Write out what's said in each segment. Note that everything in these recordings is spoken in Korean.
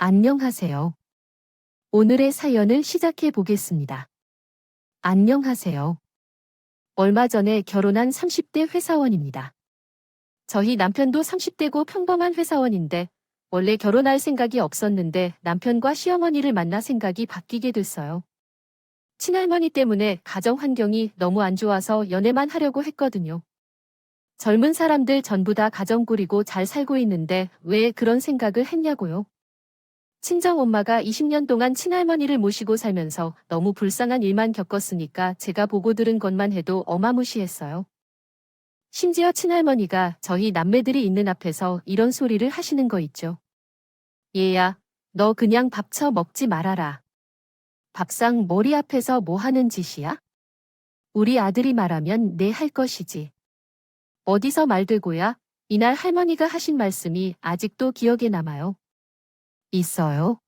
안녕하세요. 오늘의 사연을 시작해 보겠습니다. 안녕하세요. 얼마 전에 결혼한 30대 회사원입니다. 저희 남편도 30대고 평범한 회사원인데 원래 결혼할 생각이 없었는데 남편과 시어머니를 만나 생각이 바뀌게 됐어요. 친할머니 때문에 가정 환경이 너무 안 좋아서 연애만 하려고 했거든요. 젊은 사람들 전부 다 가정 꾸리고 잘 살고 있는데 왜 그런 생각을 했냐고요? 친정엄마가 20년 동안 친할머니를 모시고 살면서 너무 불쌍한 일만 겪었으니까 제가 보고 들은 것만 해도 어마무시했어요. 심지어 친할머니가 저희 남매들이 있는 앞에서 이런 소리를 하시는 거 있죠. 얘야, 너 그냥 밥 쳐 먹지 말아라. 밥상 머리 앞에서 뭐 하는 짓이야? 우리 아들이 말하면 내 할 것이지. 어디서 말들고야? 이날 할머니가 하신 말씀이 아직도 기억에 남아요. 있어요.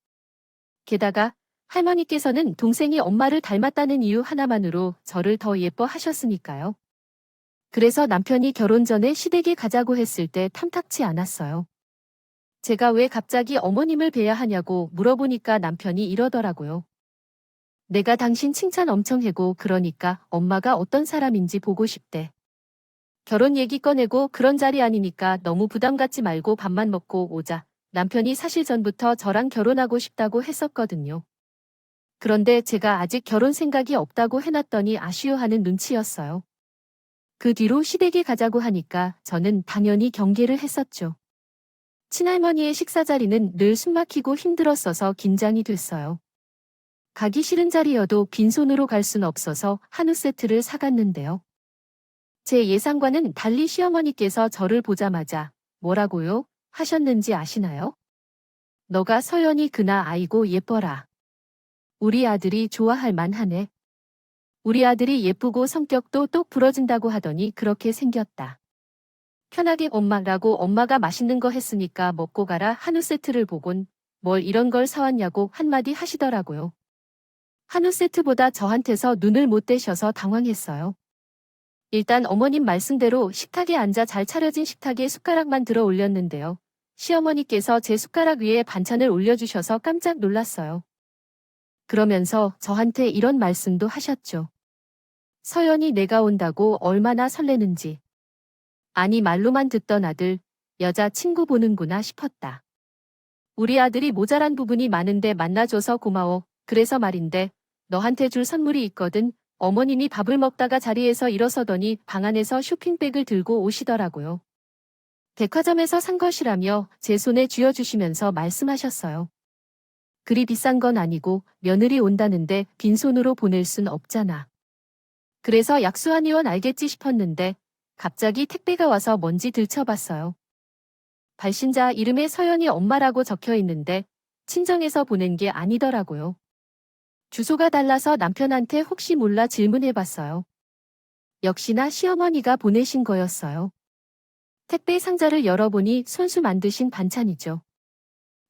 게다가 할머니께서는 동생이 엄마를 닮았다는 이유 하나만으로 저를 더 예뻐하셨으니까요. 그래서 남편이 결혼 전에 시댁에 가자고 했을 때 탐탁치 않았어요. 제가 왜 갑자기 어머님을 뵈야 하냐고 물어보니까 남편이 이러더라고요. 내가 당신 칭찬 엄청 해고 그러니까 엄마가 어떤 사람인지 보고 싶대. 결혼 얘기 꺼내고 그런 자리 아니니까 너무 부담 갖지 말고 밥만 먹고 오자. 남편이 사실 전부터 저랑 결혼하고 싶다고 했었거든요. 그런데 제가 아직 결혼 생각이 없다고 해놨더니 아쉬워하는 눈치였어요. 그 뒤로 시댁에 가자고 하니까 저는 당연히 경계를 했었죠. 친할머니의 식사 자리는 늘 숨막히고 힘들었어서 긴장이 됐어요. 가기 싫은 자리여도 빈손으로 갈 순 없어서 한우 세트를 사갔는데요. 제 예상과는 달리 시어머니께서 저를 보자마자 뭐라고요? 하셨는지 아시나요? 너가 서연이 그나 아이고 예뻐라. 우리 아들이 좋아할 만하네. 우리 아들이 예쁘고 성격도 똑 부러진다고 하더니 그렇게 생겼다. 편하게 엄마라고 엄마가 맛있는 거 했으니까 먹고 가라 한우 세트를 보곤 뭘 이런 걸 사왔냐고 한마디 하시더라고요. 한우 세트보다 저한테서 눈을 못 떼셔서 당황했어요. 일단 어머님 말씀대로 식탁에 앉아 잘 차려진 식탁에 숟가락만 들어 올렸는데요. 시어머니께서 제 숟가락 위에 반찬을 올려주셔서 깜짝 놀랐어요. 그러면서 저한테 이런 말씀도 하셨죠. 서연이 내가 온다고 얼마나 설레는지. 아니 말로만 듣던 아들, 여자 친구 보는구나 싶었다. 우리 아들이 모자란 부분이 많은데 만나줘서 고마워. 그래서 말인데 너한테 줄 선물이 있거든. 어머님이 밥을 먹다가 자리에서 일어서더니 방 안에서 쇼핑백을 들고 오시더라고요. 백화점에서 산 것이라며 제 손에 쥐어주시면서 말씀하셨어요. 그리 비싼 건 아니고 며느리 온다는데 빈손으로 보낼 순 없잖아. 그래서 약수아니원 알겠지 싶었는데 갑자기 택배가 와서 뭔지 들춰봤어요. 발신자 이름에 서연이 엄마라고 적혀 있는데 친정에서 보낸 게 아니더라고요. 주소가 달라서 남편한테 혹시 몰라 질문해봤어요. 역시나 시어머니가 보내신 거였어요. 택배 상자를 열어보니 손수 만드신 반찬이죠.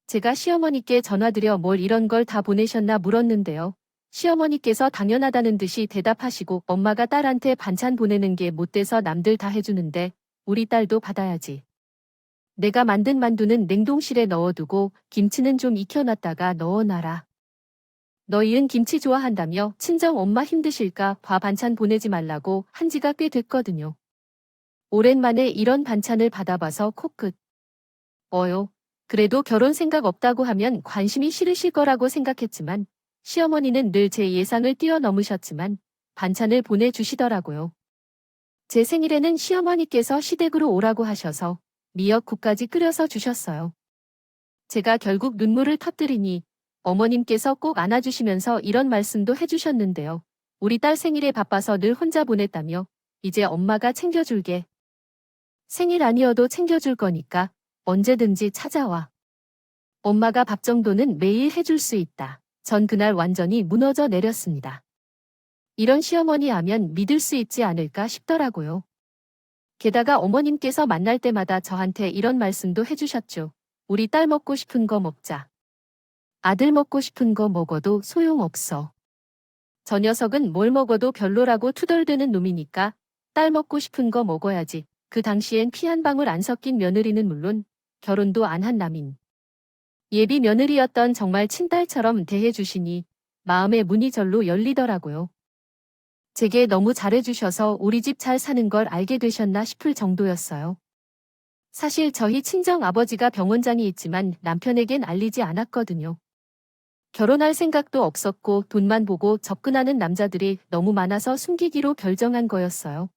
제가 시어머니께 전화드려 뭘 이런 걸 다 보내셨나 물었는데요. 시어머니께서 당연하다는 듯이 대답하시고 엄마가 딸한테 반찬 보내는 게 못돼서 남들 다 해주는데 우리 딸도 받아야지. 내가 만든 만두는 냉동실에 넣어두고 김치는 좀 익혀놨다가 넣어놔라. 너희는 김치 좋아한다며 친정 엄마 힘드실까 봐 반찬 보내지 말라고 한 지가 꽤 됐거든요. 오랜만에 이런 반찬을 받아봐서 코끝. 어요. 그래도 결혼 생각 없다고 하면 관심이 싫으실 거라고 생각했지만 시어머니는 늘 제 예상을 뛰어넘으셨지만 반찬을 보내주시더라고요. 제 생일에는 시어머니께서 시댁으로 오라고 하셔서 미역국까지 끓여서 주셨어요. 제가 결국 눈물을 터뜨리니 어머님께서 꼭 안아주시면서 이런 말씀도 해주셨는데요. 우리 딸 생일에 바빠서 늘 혼자 보냈다며 이제 엄마가 챙겨줄게. 생일 아니어도 챙겨줄 거니까 언제든지 찾아와. 엄마가 밥 정도는 매일 해줄 수 있다. 전 그날 완전히 무너져 내렸습니다. 이런 시어머니 하면 믿을 수 있지 않을까 싶더라고요. 게다가 어머님께서 만날 때마다 저한테 이런 말씀도 해주셨죠. 우리 딸 먹고 싶은 거 먹자. 아들 먹고 싶은 거 먹어도 소용없어. 저 녀석은 뭘 먹어도 별로라고 투덜대는 놈이니까 딸 먹고 싶은 거 먹어야지. 그 당시엔 피 한 방울 안 섞인 며느리는 물론 결혼도 안 한 남인. 예비 며느리였던 정말 친딸처럼 대해주시니 마음의 문이 절로 열리더라고요. 제게 너무 잘해주셔서 우리 집 잘 사는 걸 알게 되셨나 싶을 정도였어요. 사실 저희 친정 아버지가 병원장이 있지만 남편에겐 알리지 않았거든요. 결혼할 생각도 없었고 돈만 보고 접근하는 남자들이 너무 많아서 숨기기로 결정한 거였어요.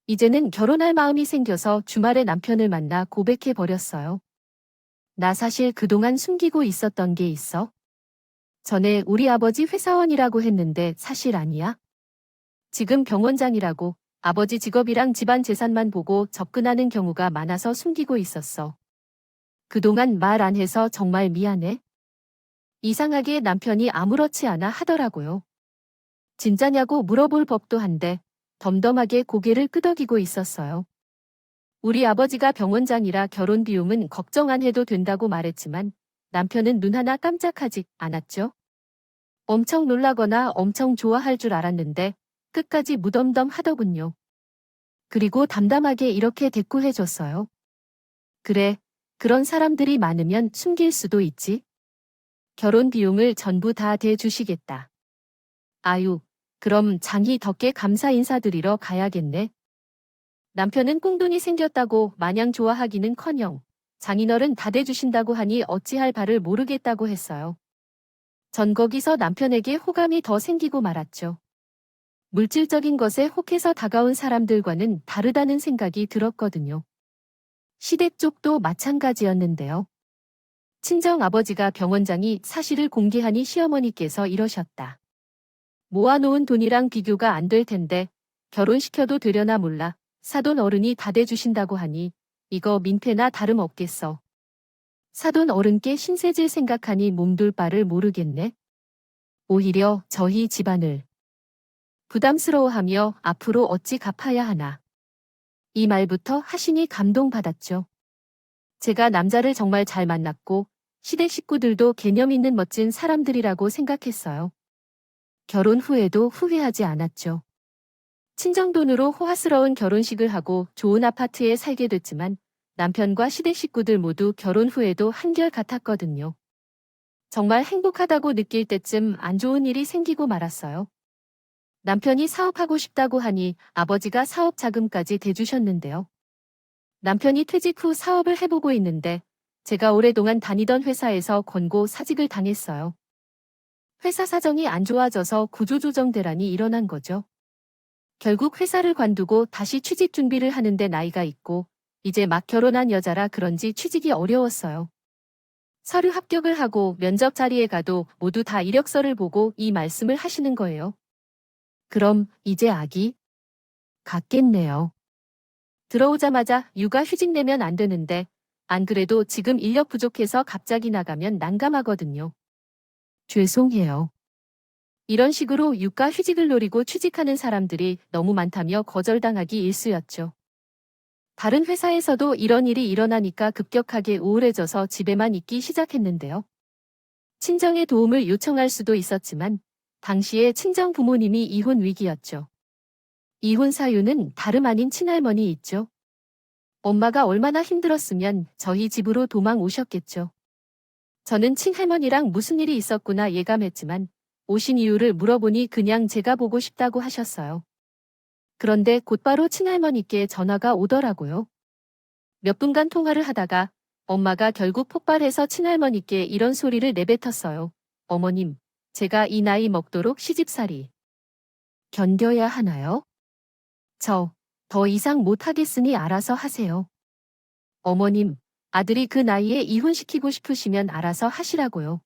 이제는 결혼할 마음이 생겨서 주말에 남편을 만나 고백해 버렸어요. 나 사실 그동안 숨기고 있었던 게 있어. 전에 우리 아버지 회사원이라고 했는데 사실 아니야. 지금 병원장이라고 아버지 직업이랑 집안 재산만 보고 접근하는 경우가 많아서 숨기고 있었어. 그동안 말 안 해서 정말 미안해. 이상하게 남편이 아무렇지 않아 하더라고요. 진짜냐고 물어볼 법도 한데 덤덤하게 고개를 끄덕이고 있었어요. 우리 아버지가 병원장이라 결혼 비용은 걱정 안 해도 된다고 말했지만 남편은 눈 하나 깜짝하지 않았죠. 엄청 놀라거나 엄청 좋아할 줄 알았는데 끝까지 무덤덤 하더군요. 그리고 담담하게 이렇게 대꾸해줬어요. 그래, 그런 사람들이 많으면 숨길 수도 있지. 결혼 비용을 전부 다 대주시겠다. 아유, 그럼 장희 덕께 감사 인사드리러 가야겠네. 남편은 꽁돈이 생겼다고 마냥 좋아하기는커녕 장인어른 다 대주신다고 하니 어찌할 바를 모르겠다고 했어요. 전 거기서 남편에게 호감이 더 생기고 말았죠. 물질적인 것에 혹해서 다가온 사람들과는 다르다는 생각이 들었거든요. 시댁 쪽도 마찬가지였는데요. 친정 아버지가 병원장이 사실을 공개하니 시어머니께서 이러셨다. 모아놓은 돈이랑 비교가 안 될 텐데 결혼시켜도 되려나 몰라. 사돈 어른이 다 대주신다고 하니 이거 민폐나 다름없겠어. 사돈 어른께 신세질 생각하니 몸둘 바를 모르겠네. 오히려 저희 집안을 부담스러워하며 앞으로 어찌 갚아야 하나. 이 말부터 하시니 감동받았죠. 제가 남자를 정말 잘 만났고 시댁 식구들도 개념 있는 멋진 사람들이라고 생각했어요. 결혼 후에도 후회하지 않았죠. 친정돈으로 호화스러운 결혼식을 하고 좋은 아파트에 살게 됐지만 남편과 시댁 식구들 모두 결혼 후에도 한결같았거든요. 정말 행복하다고 느낄 때쯤 안 좋은 일이 생기고 말았어요. 남편이 사업하고 싶다고 하니 아버지가 사업 자금까지 대주셨는데요. 남편이 퇴직 후 사업을 해보고 있는데 제가 오랫동안 다니던 회사에서 권고 사직을 당했어요. 회사 사정이 안 좋아져서 구조조정 대란이 일어난 거죠. 결국 회사를 관두고 다시 취직 준비를 하는데 나이가 있고 이제 막 결혼한 여자라 그런지 취직이 어려웠어요. 서류 합격을 하고 면접 자리에 가도 모두 다 이력서를 보고 이 말씀을 하시는 거예요. 그럼 이제 아기? 같겠네요. 들어오자마자 육아휴직 내면 안 되는데 안 그래도 지금 인력 부족해서 갑자기 나가면 난감하거든요. 죄송해요. 이런 식으로 육아휴직을 노리고 취직하는 사람들이 너무 많다며 거절당하기 일쑤였죠. 다른 회사에서도 이런 일이 일어나니까 급격하게 우울해져서 집에만 있기 시작했는데요. 친정의 도움을 요청할 수도 있었지만 당시에 친정 부모님이 이혼 위기였죠. 이혼 사유는 다름 아닌 친할머니 있죠. 엄마가 얼마나 힘들었으면 저희 집으로 도망 오셨겠죠. 저는 친할머니랑 무슨 일이 있었구나 예감했지만 오신 이유를 물어보니 그냥 제가 보고 싶다고 하셨어요. 그런데 곧바로 친할머니께 전화가 오더라고요. 몇 분간 통화를 하다가 엄마가 결국 폭발해서 친할머니께 이런 소리를 내뱉었어요. 어머님, 제가 이 나이 먹도록 시집살이 견뎌야 하나요? 저 더 이상 못하겠으니 알아서 하세요. 어머님, 아들이 그 나이에 이혼시키고 싶으시면 알아서 하시라고요.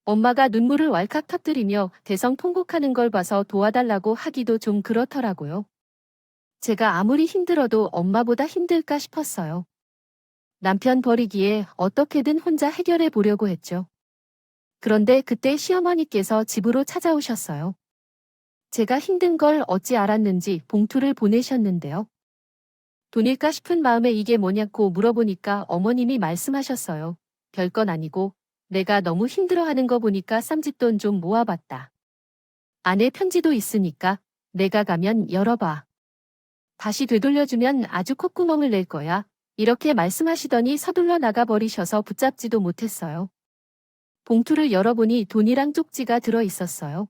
엄마가 눈물을 왈칵 터뜨리며 대성통곡하는 걸 봐서 도와달라고 하기도 좀 그렇더라고요. 제가 아무리 힘들어도 엄마보다 힘들까 싶었어요. 남편 버리기에 어떻게든 혼자 해결해 보려고 했죠. 그런데 그때 시어머니께서 집으로 찾아오셨어요. 제가 힘든 걸 어찌 알았는지 봉투를 보내셨는데요. 돈일까 싶은 마음에 이게 뭐냐고 물어보니까 어머님이 말씀하셨어요. 별건 아니고 내가 너무 힘들어하는 거 보니까 쌈짓돈 좀 모아봤다. 안에 편지도 있으니까 내가 가면 열어봐. 다시 되돌려주면 아주 콧구멍을 낼 거야. 이렇게 말씀하시더니 서둘러 나가버리셔서 붙잡지도 못했어요. 봉투를 열어보니 돈이랑 쪽지가 들어 있었어요.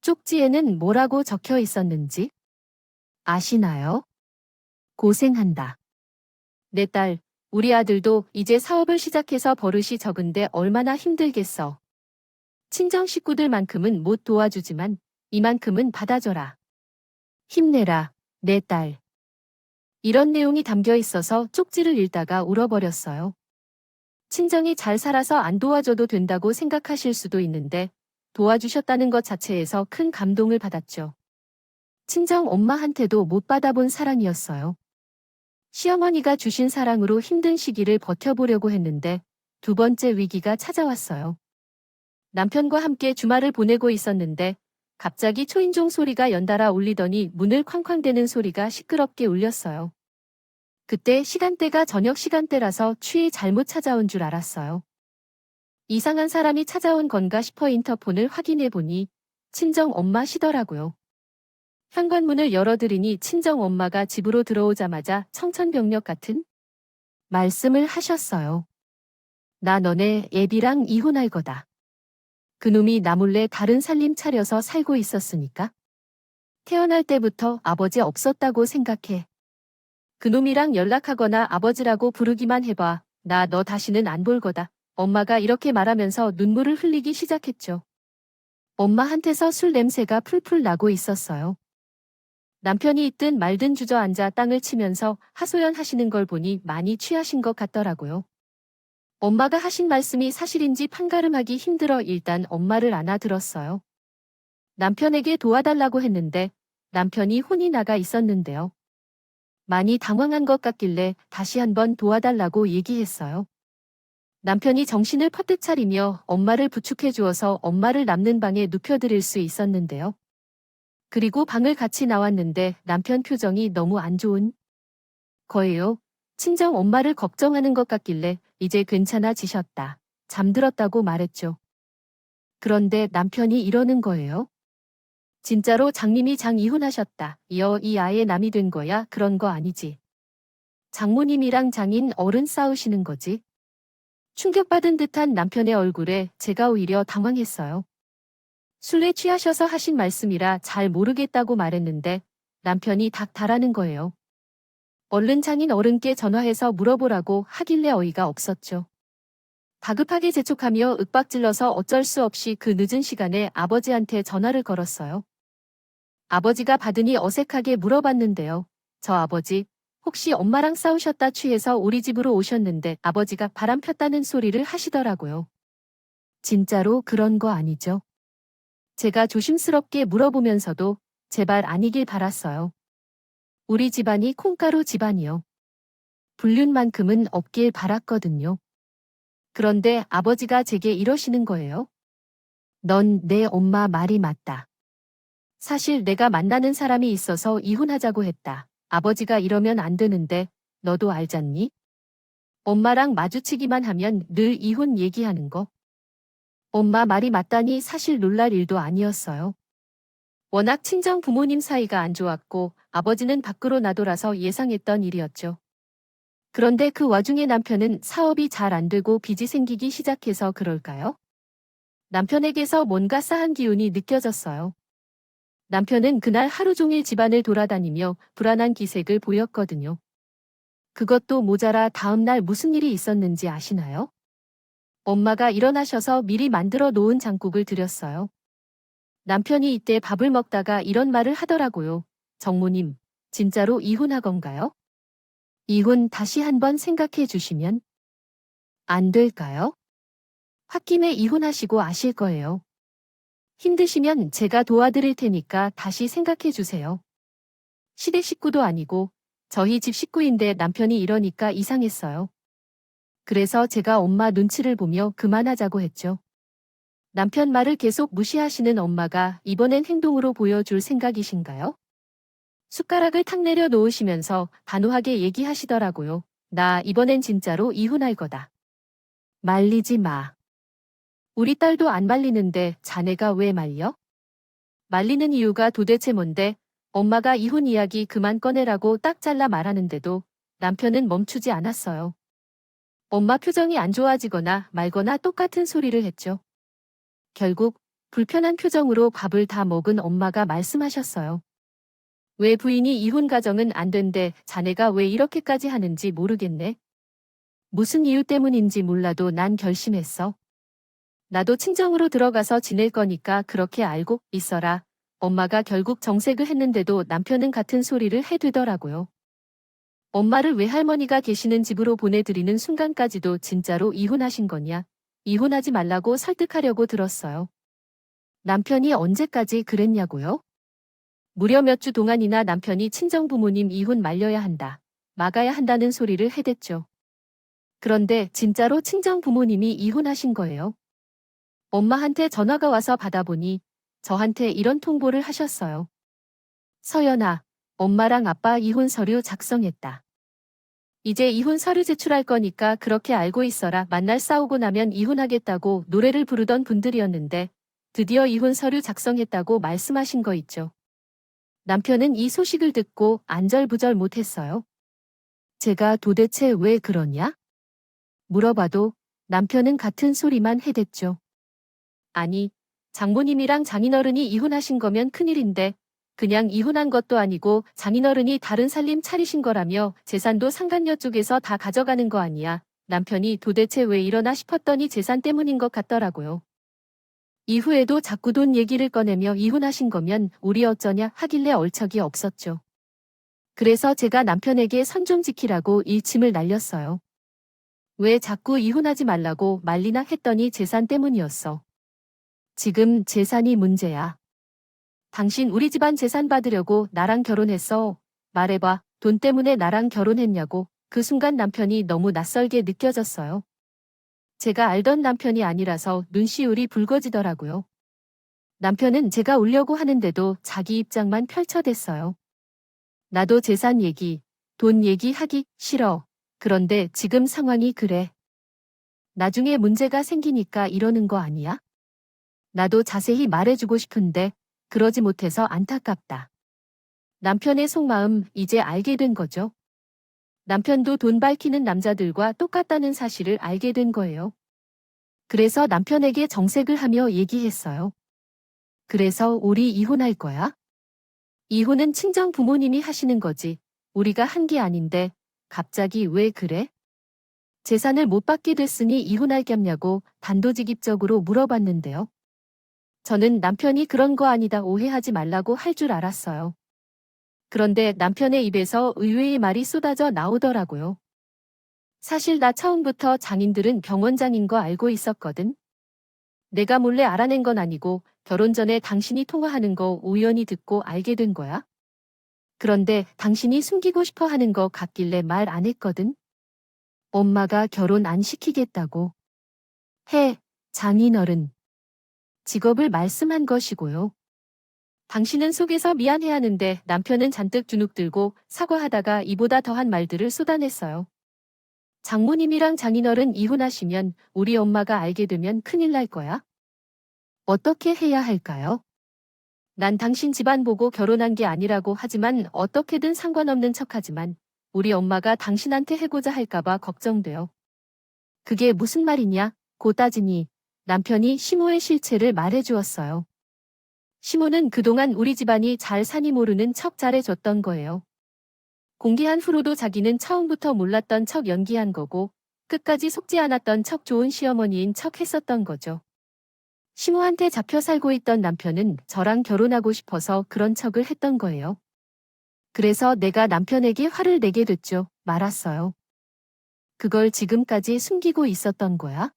쪽지에는 뭐라고 적혀 있었는지 아시나요? 고생한다. 내 딸, 우리 아들도 이제 사업을 시작해서 버릇이 적은데 얼마나 힘들겠어. 친정 식구들만큼은 못 도와주지만 이만큼은 받아줘라. 힘내라, 내 딸. 이런 내용이 담겨 있어서 쪽지를 읽다가 울어버렸어요. 친정이 잘 살아서 안 도와줘도 된다고 생각하실 수도 있는데 도와주셨다는 것 자체에서 큰 감동을 받았죠. 친정 엄마한테도 못 받아본 사랑이었어요. 시어머니가 주신 사랑으로 힘든 시기를 버텨보려고 했는데 두 번째 위기가 찾아왔어요. 남편과 함께 주말을 보내고 있었는데 갑자기 초인종 소리가 연달아 울리더니 문을 쾅쾅대는 소리가 시끄럽게 울렸어요. 그때 시간대가 저녁 시간대라서 취해 잘못 찾아온 줄 알았어요. 이상한 사람이 찾아온 건가 싶어 인터폰을 확인해 보니 친정 엄마시더라고요. 현관문을 열어드리니 친정 엄마가 집으로 들어오자마자 청천벽력 같은 말씀을 하셨어요. 나 너네 애비랑 이혼할 거다. 그놈이 나 몰래 다른 살림 차려서 살고 있었으니까. 태어날 때부터 아버지 없었다고 생각해. 그놈이랑 연락하거나 아버지라고 부르기만 해봐. 나 너 다시는 안 볼 거다. 엄마가 이렇게 말하면서 눈물을 흘리기 시작했죠. 엄마한테서 술 냄새가 풀풀 나고 있었어요. 남편이 있든 말든 주저앉아 땅을 치면서 하소연하시는 걸 보니 많이 취하신 것 같더라고요. 엄마가 하신 말씀이 사실인지 판가름하기 힘들어 일단 엄마를 안아들었어요. 남편에게 도와달라고 했는데 남편이 혼이 나가 있었는데요. 많이 당황한 것 같길래 다시 한번 도와달라고 얘기했어요. 남편이 정신을 퍼뜩 차리며 엄마를 부축해 주어서 엄마를 남는 방에 눕혀드릴 수 있었는데요. 그리고 방을 같이 나왔는데 남편 표정이 너무 안 좋은 거예요. 친정 엄마를 걱정하는 것 같길래 이제 괜찮아지셨다. 잠들었다고 말했죠. 그런데 남편이 이러는 거예요. 진짜로 장님이 장 이혼하셨다. 이 아예 남이 된 거야? 그런 거 아니지. 장모님이랑 장인 어른 싸우시는 거지. 충격받은 듯한 남편의 얼굴에 제가 오히려 당황했어요. 술에 취하셔서 하신 말씀이라 잘 모르겠다고 말했는데 남편이 닥달하는 거예요. 얼른 장인 어른께 전화해서 물어보라고 하길래 어이가 없었죠. 다급하게 재촉하며 윽박질러서 어쩔 수 없이 그 늦은 시간에 아버지한테 전화를 걸었어요. 아버지가 받으니 어색하게 물어봤는데요. 저 아버지, 혹시 엄마랑 싸우셨다 취해서 우리 집으로 오셨는데 아버지가 바람 폈다는 소리를 하시더라고요. 진짜로 그런 거 아니죠? 제가 조심스럽게 물어보면서도 제발 아니길 바랐어요. 우리 집안이 콩가루 집안이요. 불륜만큼은 없길 바랐거든요. 그런데 아버지가 제게 이러시는 거예요. 넌 내 엄마 말이 맞다. 사실 내가 만나는 사람이 있어서 이혼하자고 했다. 아버지가 이러면 안 되는데 너도 알잖니? 엄마랑 마주치기만 하면 늘 이혼 얘기하는 거. 엄마 말이 맞다니 사실 놀랄 일도 아니었어요. 워낙 친정 부모님 사이가 안 좋았고 아버지는 밖으로 나돌아서 예상했던 일이었죠. 그런데 그 와중에 남편은 사업이 잘 안 되고 빚이 생기기 시작해서 그럴까요? 남편에게서 뭔가 싸한 기운이 느껴졌어요. 남편은 그날 하루 종일 집안을 돌아다니며 불안한 기색을 보였거든요. 그것도 모자라 다음날 무슨 일이 있었는지 아시나요? 엄마가 일어나셔서 미리 만들어 놓은 장국을 드렸어요. 남편이 이때 밥을 먹다가 이런 말을 하더라고요. 정모님, 진짜로 이혼하건가요? 이혼 다시 한번 생각해 주시면 안 될까요? 홧김에 이혼하시고 아실 거예요. 힘드시면 제가 도와드릴 테니까 다시 생각해 주세요. 시댁 식구도 아니고 저희 집 식구인데 남편이 이러니까 이상했어요. 그래서 제가 엄마 눈치를 보며 그만하자고 했죠. 남편 말을 계속 무시하시는 엄마가 이번엔 행동으로 보여줄 생각이신가요? 숟가락을 탁 내려 놓으시면서 단호하게 얘기하시더라고요. 나 이번엔 진짜로 이혼할 거다. 말리지 마. 우리 딸도 안 말리는데 자네가 왜 말려? 말리는 이유가 도대체 뭔데? 엄마가 이혼 이야기 그만 꺼내라고 딱 잘라 말하는데도 남편은 멈추지 않았어요. 엄마 표정이 안 좋아지거나 말거나 똑같은 소리를 했죠. 결국 불편한 표정으로 밥을 다 먹은 엄마가 말씀하셨어요. 왜 부인이 이혼 가정은 안 된대. 자네가 왜 이렇게까지 하는지 모르겠네. 무슨 이유 때문인지 몰라도 난 결심했어. 나도 친정으로 들어가서 지낼 거니까 그렇게 알고 있어라. 엄마가 결국 정색을 했는데도 남편은 같은 소리를 해대더라고요. 엄마를 외할머니가 계시는 집으로 보내드리는 순간까지도 진짜로 이혼하신 거냐? 이혼하지 말라고 설득하려고 들었어요. 남편이 언제까지 그랬냐고요? 무려 몇 주 동안이나 남편이 친정 부모님 이혼 말려야 한다, 막아야 한다는 소리를 해댔죠. 그런데 진짜로 친정 부모님이 이혼하신 거예요. 엄마한테 전화가 와서 받아보니 저한테 이런 통보를 하셨어요. 서연아, 엄마랑 아빠 이혼 서류 작성했다. 이제 이혼 서류 제출할 거니까 그렇게 알고 있어라. 만날 싸우고 나면 이혼하겠다고 노래를 부르던 분들이었는데 드디어 이혼 서류 작성했다고 말씀하신 거 있죠. 남편은 이 소식을 듣고 안절부절 못했어요. 제가 도대체 왜 그러냐? 물어봐도 남편은 같은 소리만 해댔죠. 아니, 장모님이랑 장인어른이 이혼하신 거면 큰일인데 그냥 이혼한 것도 아니고 장인어른이 다른 살림 차리신 거라며 재산도 상간녀 쪽에서 다 가져가는 거 아니야. 남편이 도대체 왜 이러나 싶었더니 재산 때문인 것 같더라고요. 이후에도 자꾸 돈 얘기를 꺼내며 이혼하신 거면 우리 어쩌냐 하길래 얼척이 없었죠. 그래서 제가 남편에게 선 좀 지키라고 일침을 날렸어요. 왜 자꾸 이혼하지 말라고 말리나 했더니 재산 때문이었어. 지금 재산이 문제야. 당신 우리 집안 재산 받으려고 나랑 결혼했어. 말해봐, 돈 때문에 나랑 결혼했냐고. 그 순간 남편이 너무 낯설게 느껴졌어요. 제가 알던 남편이 아니라서 눈시울이 붉어지더라고요. 남편은 제가 울려고 하는데도 자기 입장만 펼쳐댔어요. 나도 재산 얘기, 돈 얘기하기 싫어. 그런데 지금 상황이 그래. 나중에 문제가 생기니까 이러는 거 아니야? 나도 자세히 말해주고 싶은데 그러지 못해서 안타깝다. 남편의 속마음 이제 알게 된 거죠. 남편도 돈 밝히는 남자들과 똑같다는 사실을 알게 된 거예요. 그래서 남편에게 정색을 하며 얘기했어요. 그래서 우리 이혼할 거야? 이혼은 친정 부모님이 하시는 거지. 우리가 한 게 아닌데 갑자기 왜 그래? 재산을 못 받게 됐으니 이혼할 겸냐고 단도직입적으로 물어봤는데요. 저는 남편이 그런 거 아니다 오해하지 말라고 할 줄 알았어요. 그런데 남편의 입에서 의외의 말이 쏟아져 나오더라고요. 사실 나 처음부터 장인들은 병원장인 거 알고 있었거든. 내가 몰래 알아낸 건 아니고 결혼 전에 당신이 통화하는 거 우연히 듣고 알게 된 거야. 그런데 당신이 숨기고 싶어 하는 거 같길래 말 안 했거든. 엄마가 결혼 안 시키겠다고. 해, 장인어른. 직업을 말씀한 것이고요. 당신은 속에서 미안해하는데 남편은 잔뜩 주눅 들고 사과하다가 이보다 더한 말들을 쏟아냈어요. 장모님이랑 장인어른 이혼하시면 우리 엄마가 알게 되면 큰일 날 거야. 어떻게 해야 할까요? 난 당신 집안 보고 결혼한 게 아니라고 하지만 어떻게든 상관없는 척하지만 우리 엄마가 당신한테 해고자 할까봐 걱정돼요. 그게 무슨 말이냐? 고 따지니 남편이 시모의 실체를 말해주었어요. 시모는 그동안 우리 집안이 잘 사니 모르는 척 잘해줬던 거예요. 공개한 후로도 자기는 처음부터 몰랐던 척 연기한 거고 끝까지 속지 않았던 척 좋은 시어머니인 척 했었던 거죠. 시모한테 잡혀 살고 있던 남편은 저랑 결혼하고 싶어서 그런 척을 했던 거예요. 그래서 내가 남편에게 화를 내게 됐죠. 말았어요. 그걸 지금까지 숨기고 있었던 거야?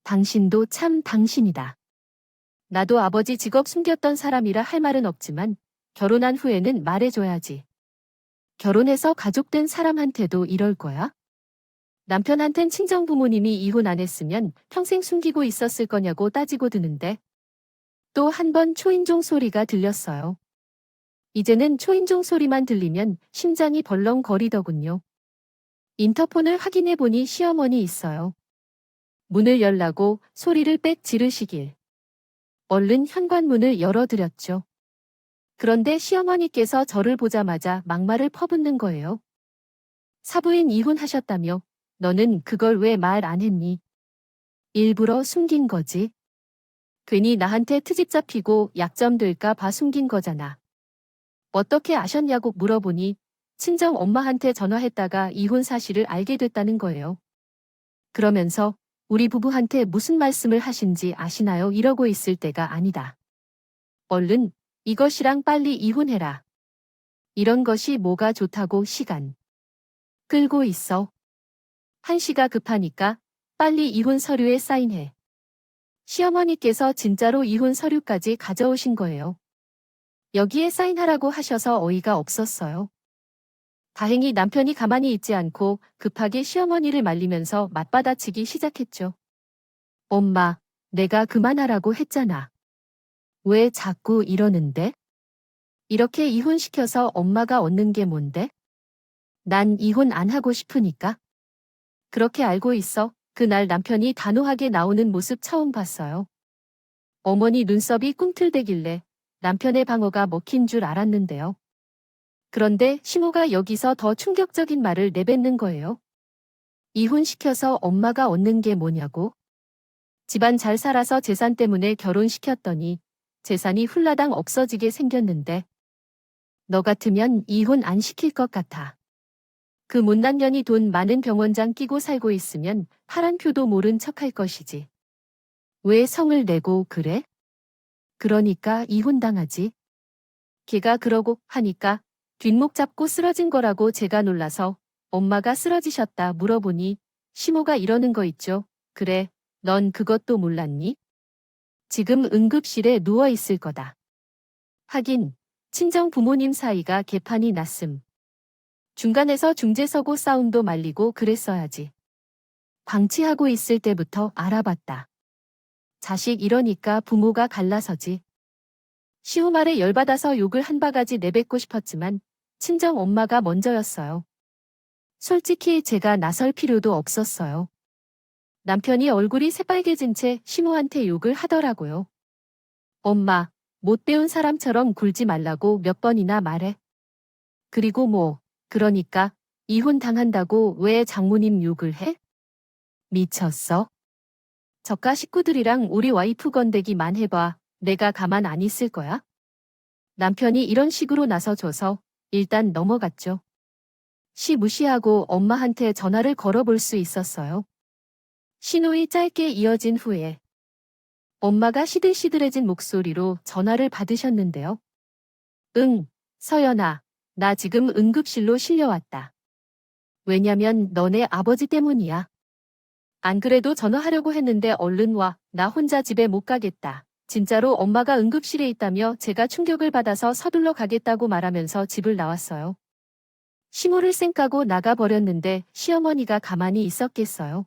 당신도 참 당신이다. 나도 아버지 직업 숨겼던 사람이라 할 말은 없지만 결혼한 후에는 말해줘야지. 결혼해서 가족된 사람한테도 이럴 거야? 남편한텐 친정 부모님이 이혼 안 했으면 평생 숨기고 있었을 거냐고 따지고 드는데 또 한 번 초인종 소리가 들렸어요. 이제는 초인종 소리만 들리면 심장이 벌렁거리더군요. 인터폰을 확인해 보니 시어머니 있어요. 문을 열라고 소리를 빽 지르시길. 얼른 현관문을 열어드렸죠. 그런데 시어머니께서 저를 보자마자 막말을 퍼붓는 거예요. 사부인 이혼하셨다며 너는 그걸 왜 말 안 했니? 일부러 숨긴 거지. 괜히 나한테 트집 잡히고 약점 될까 봐 숨긴 거잖아. 어떻게 아셨냐고 물어보니 친정 엄마한테 전화했다가 이혼 사실을 알게 됐다는 거예요. 그러면서 우리 부부한테 무슨 말씀을 하신지 아시나요? 이러고 있을 때가 아니다. 얼른 이것이랑 빨리 이혼해라. 이런 것이 뭐가 좋다고 시간 끌고 있어. 한시가 급하니까 빨리 이혼 서류에 사인해. 시어머니께서 진짜로 이혼 서류까지 가져오신 거예요. 여기에 사인하라고 하셔서 어이가 없었어요. 다행히 남편이 가만히 있지 않고 급하게 시어머니를 말리면서 맞받아치기 시작했죠. 엄마, 내가 그만하라고 했잖아. 왜 자꾸 이러는데? 이렇게 이혼시켜서 엄마가 얻는 게 뭔데? 난 이혼 안 하고 싶으니까. 그렇게 알고 있어. 그날 남편이 단호하게 나오는 모습 처음 봤어요. 어머니 눈썹이 꿈틀대길래 남편의 방어가 먹힌 줄 알았는데요. 그런데 시모가 여기서 더 충격적인 말을 내뱉는 거예요. 이혼시켜서 엄마가 얻는 게 뭐냐고? 집안 잘 살아서 재산 때문에 결혼시켰더니 재산이 훌라당 없어지게 생겼는데 너 같으면 이혼 안 시킬 것 같아. 그 못난 년이 돈 많은 병원장 끼고 살고 있으면 파란 표도 모른 척할 것이지. 왜 성을 내고 그래? 그러니까 이혼당하지. 걔가 그러고 하니까 뒷목 잡고 쓰러진 거라고 제가 놀라서 엄마가 쓰러지셨다 물어보니 시모가 이러는 거 있죠. 그래, 넌 그것도 몰랐니? 지금 응급실에 누워 있을 거다. 하긴 친정 부모님 사이가 개판이 났음. 중간에서 중재서고 싸움도 말리고 그랬어야지. 방치하고 있을 때부터 알아봤다. 자식 이러니까 부모가 갈라서지. 시호 말에 열받아서 욕을 한 바가지 내뱉고 싶었지만 친정 엄마가 먼저였어요. 솔직히 제가 나설 필요도 없었어요. 남편이 얼굴이 새빨개진 채 시모한테 욕을 하더라고요. 엄마, 못 배운 사람처럼 굴지 말라고 몇 번이나 말해. 그리고 뭐, 그러니까 이혼 당한다고 왜 장모님 욕을 해? 미쳤어? 저가 식구들이랑 우리 와이프 건대기만 해봐. 내가 가만 안 있을 거야? 남편이 이런 식으로 나서줘서 일단 넘어갔죠. 시 무시하고 엄마한테 전화를 걸어볼 수 있었어요. 신호이 짧게 이어진 후에 엄마가 시들시들해진 목소리로 전화를 받으셨는데요. 응, 서연아, 나 지금 응급실로 실려왔다. 왜냐면 너네 아버지 때문이야. 안 그래도 전화하려고 했는데 얼른 와. 나 혼자 집에 못 가겠다. 진짜로 엄마가 응급실에 있다며 제가 충격을 받아서 서둘러 가겠다고 말하면서 집을 나왔어요. 시모를 쌩까고 나가버렸는데 시어머니가 가만히 있었겠어요.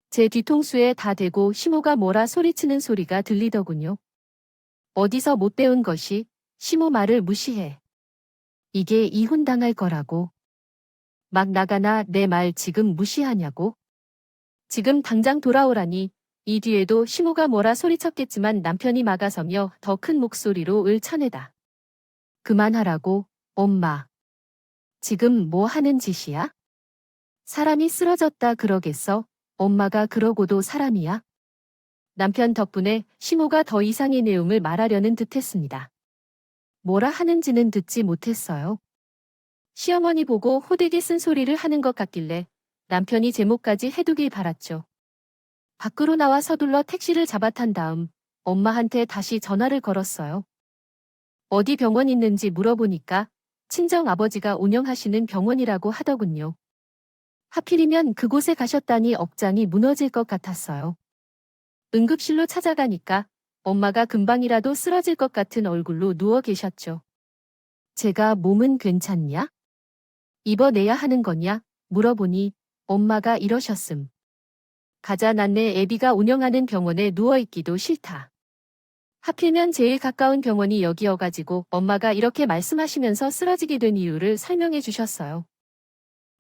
제 뒤통수에 다 대고 시모가 뭐라 소리치는 소리가 들리더군요. 어디서 못 배운 것이 시모 말을 무시해. 이게 이혼당할 거라고. 막 나가나 내 말 지금 무시하냐고. 지금 당장 돌아오라니. 이 뒤에도 시모가 뭐라 소리쳤겠지만 남편이 막아서며 더 큰 목소리로 을 쳐내다. 그만하라고, 엄마. 지금 뭐 하는 짓이야? 사람이 쓰러졌다 그러겠어? 엄마가 그러고도 사람이야? 남편 덕분에 시모가 더 이상의 내용을 말하려는 듯했습니다. 뭐라 하는지는 듣지 못했어요. 시어머니 보고 호되게 쓴소리를 하는 것 같길래 남편이 제목까지 해두길 바랐죠. 밖으로 나와 서둘러 택시를 잡아탄 다음 엄마한테 다시 전화를 걸었어요. 어디 병원 있는지 물어보니까 친정 아버지가 운영하시는 병원이라고 하더군요. 하필이면 그곳에 가셨다니 억장이 무너질 것 같았어요. 응급실로 찾아가니까 엄마가 금방이라도 쓰러질 것 같은 얼굴로 누워 계셨죠. 제가 몸은 괜찮냐? 입어내야 하는 거냐? 물어보니 엄마가 이러셨음. 가자 난내 애비가 운영하는 병원에 누워있기도 싫다. 하필이면 제일 가까운 병원이 여기여가지고 엄마가 이렇게 말씀하시면서 쓰러지게 된 이유를 설명해 주셨어요.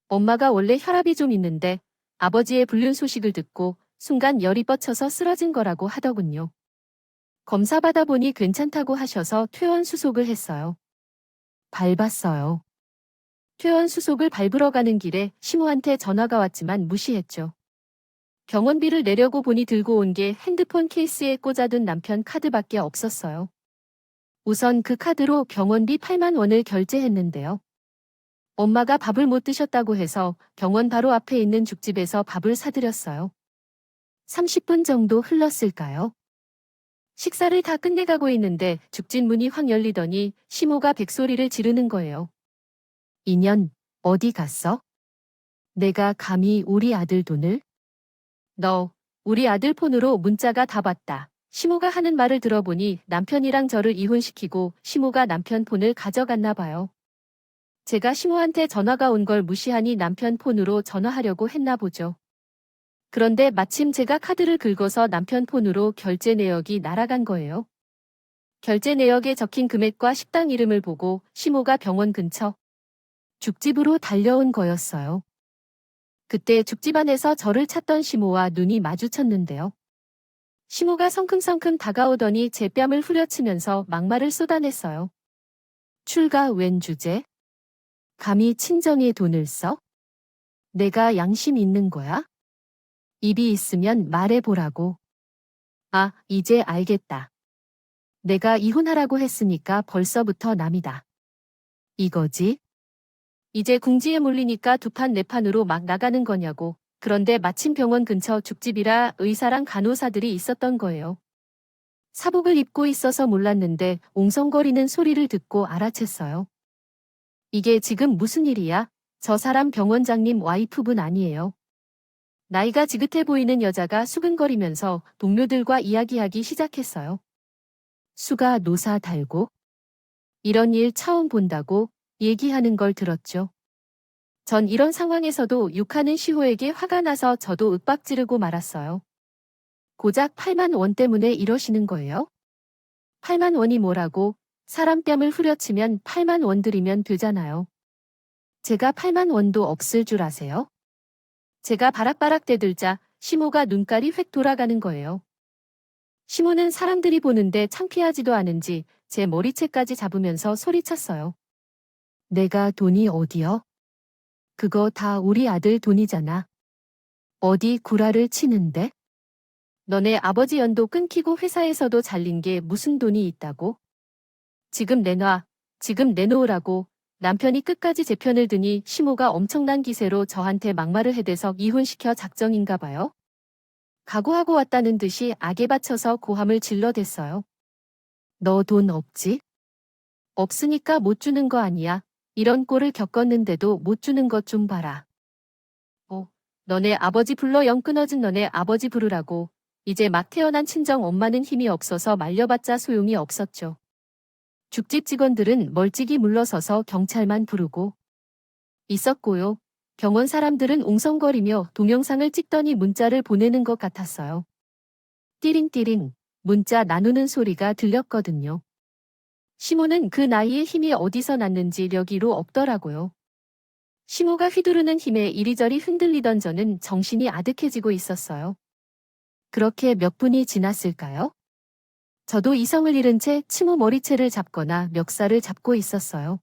엄마가 원래 혈압이 좀 있는데 아버지의 불륜 소식을 듣고 순간 열이 뻗쳐서 쓰러진 거라고 하더군요. 검사 받아보니 괜찮다고 하셔서 퇴원 수속을 했어요. 밟았어요. 퇴원 수속을 밟으러 가는 길에 시모한테 전화가 왔지만 무시했죠. 병원비를 내려고 보니 들고 온 게 핸드폰 케이스에 꽂아둔 남편 카드밖에 없었어요. 우선 그 카드로 병원비 8만 원을 결제했는데요. 엄마가 밥을 못 드셨다고 해서 병원 바로 앞에 있는 죽집에서 밥을 사드렸어요. 30분 정도 흘렀을까요? 식사를 다 끝내가고 있는데 죽집 문이 확 열리더니 시모가 백소리를 지르는 거예요. 인연, 어디 갔어? 내가 감히 우리 아들 돈을? 너, 우리 아들 폰으로 문자가 다 봤다. 시모가 하는 말을 들어보니 남편이랑 저를 이혼시키고 시모가 남편 폰을 가져갔나 봐요. 제가 시모한테 전화가 온 걸 무시하니 남편 폰으로 전화하려고 했나 보죠. 그런데 마침 제가 카드를 긁어서 남편 폰으로 결제 내역이 날아간 거예요. 결제 내역에 적힌 금액과 식당 이름을 보고 시모가 병원 근처 죽집으로 달려온 거였어요. 그때 죽집 안에서 저를 찾던 시모와 눈이 마주쳤는데요. 시모가 성큼성큼 다가오더니 제 뺨을 후려치면서 막말을 쏟아냈어요. 출가 웬 주제? 감히 친정에 돈을 써? 내가 양심 있는 거야? 입이 있으면 말해보라고. 아, 이제 알겠다. 내가 이혼하라고 했으니까 벌써부터 남이다. 이거지? 이제 궁지에 몰리니까 두 판 네 판으로 막 나가는 거냐고. 그런데 마침 병원 근처 죽집이라 의사랑 간호사들이 있었던 거예요. 사복을 입고 있어서 몰랐는데 옹성거리는 소리를 듣고 알아챘어요. 이게 지금 무슨 일이야? 저 사람 병원장님 와이프분 아니에요. 나이가 지긋해 보이는 여자가 수근거리면서 동료들과 이야기하기 시작했어요. 수가 노사 달고? 이런 일 처음 본다고 얘기하는 걸 들었죠. 전 이런 상황에서도 욕하는 시호에게 화가 나서 저도 윽박 지르고 말았어요. 고작 8만 원 때문에 이러시는 거예요? 8만 원이 뭐라고? 사람 뺨을 후려치면 8만 원 드리면 되잖아요. 제가 8만 원도 없을 줄 아세요? 제가 바락바락 대들자 시모가 눈깔이 획 돌아가는 거예요. 시모는 사람들이 보는데 창피하지도 않은지 제 머리채까지 잡으면서 소리쳤어요. 내가 돈이 어디여? 그거 다 우리 아들 돈이잖아. 어디 구라를 치는데? 너네 아버지 연도 끊기고 회사에서도 잘린 게 무슨 돈이 있다고? 지금 내놔. 지금 내놓으라고. 남편이 끝까지 제 편을 드니 시모가 엄청난 기세로 저한테 막말을 해대서 이혼시켜 작정인가 봐요. 각오하고 왔다는 듯이 악에 받쳐서 고함을 질러댔어요. 너 돈 없지? 없으니까 못 주는 거 아니야. 이런 꼴을 겪었는데도 못 주는 것 좀 봐라. 너네 아버지 불러 영 끊어진 너네 아버지 부르라고. 이제 막 태어난 친정 엄마는 힘이 없어서 말려봤자 소용이 없었죠. 죽집 직원들은 멀찍이 물러서서 경찰만 부르고 있었고요. 병원 사람들은 웅성거리며 동영상을 찍더니 문자를 보내는 것 같았어요. 띠링띠링 문자 나누는 소리가 들렸거든요. 시모는 그 나이에 힘이 어디서 났는지 여기로 없더라고요. 시모가 휘두르는 힘에 이리저리 흔들리던 저는 정신이 아득해지고 있었어요. 그렇게 몇 분이 지났을까요? 저도 이성을 잃은 채 치모 머리채를 잡거나 멱살을 잡고 있었어요.